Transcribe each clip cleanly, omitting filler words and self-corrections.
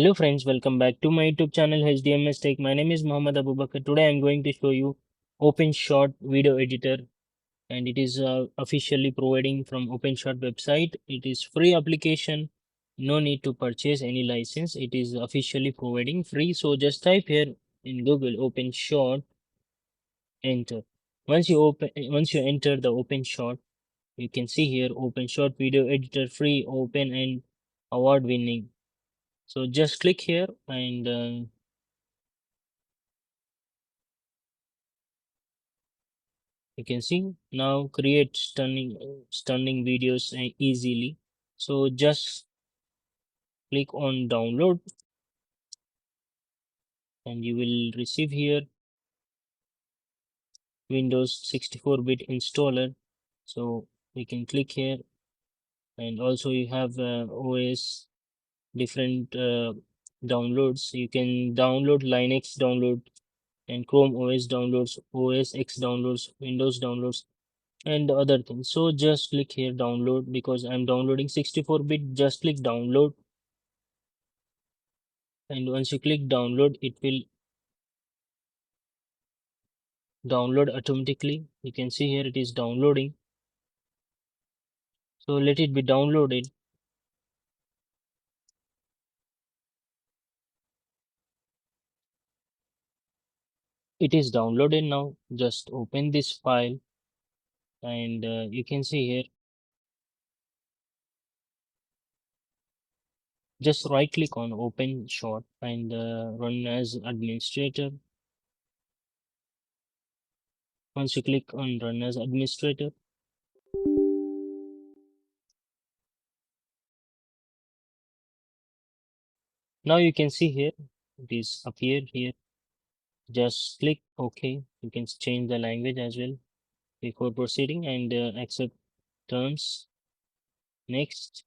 Hello friends, welcome back to my YouTube channel hdamstech. My name is Mohammad Abubakar. Today I'm going to show you OpenShot video editor, and it is officially providing from OpenShot website. It is free application, no need to purchase any license. It is officially providing free. So just type here in Google OpenShot, enter. Once you enter the OpenShot, you can see here OpenShot video editor free, open and award winning. So just click here and you can see now create stunning videos easily. So just click on download and you will receive here Windows 64-bit installer. So we can click here, and also you have OS different downloads. You can download Linux download and Chrome OS downloads, OS X downloads, Windows downloads, and other things. So just click here download because I'm downloading 64-bit. Just click download, and once you click download, it will download automatically. You can see here it is downloading. So let it be downloaded. It is downloaded now. Just open this file, and you can see here, just right click on open shot and run as administrator. Once you click on run as administrator, now you can see here it is appeared here. Just click OK. You can change the language as well before proceeding, and accept terms. Next,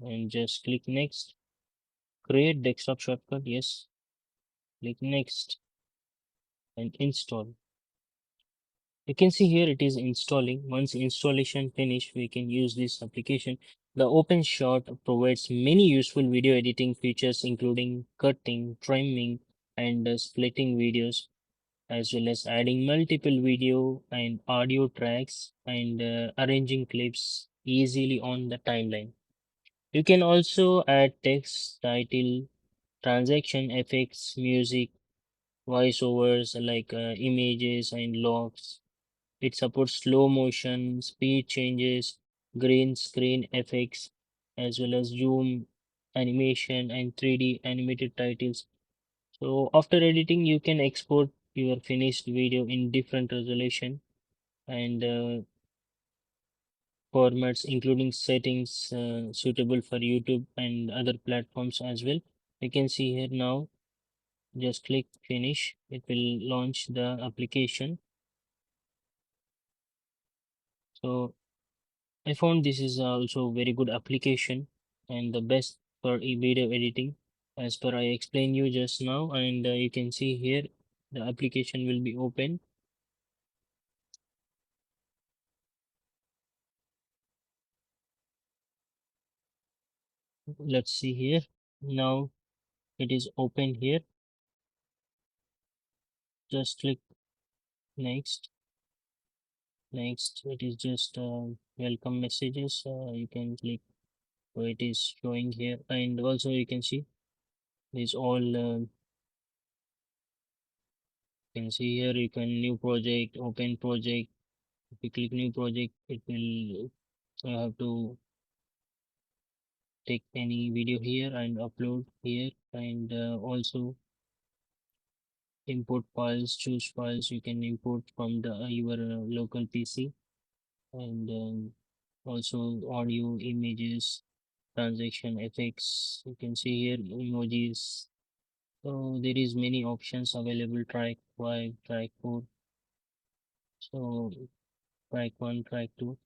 and just click next. Create desktop shortcut, yes. Click next and install. You can see here it is installing. Once installation finish, we can use this application. The OpenShot provides many useful video editing features, including cutting, trimming, and splitting videos, as well as adding multiple video and audio tracks and arranging clips easily on the timeline. You can also add text, title, transaction effects, music, voiceovers like images and logs. It supports slow motion, speed changes, green screen effects, as well as zoom animation and 3D animated titles. So after editing, you can export your finished video in different resolution and formats, including settings suitable for YouTube and other platforms as well. You can see here now. Just click finish. It will launch the application. So I found this is also very good application and the best for video editing as per I explained you just now, and you can see here the application will be open. Let's see here. Now it is open here. Just click next. Next, it is just welcome messages. You can click, so it is showing here, and also you can see these all you can see here. You can new project, open project. If you click new project, it will have to take any video here and upload here, and also import files, choose files. You can import from the your local PC, and also audio, images, transaction effects. You can see here emojis. So there is many options available. Track 5, track 4. So track 1, track 2,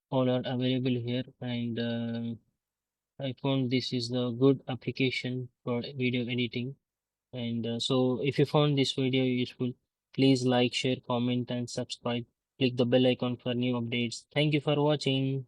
all are available here, and I found this is the good application for video editing. And so if you found this video useful, please like, share, comment, and subscribe. Click the bell icon for new updates. Thank you for watching.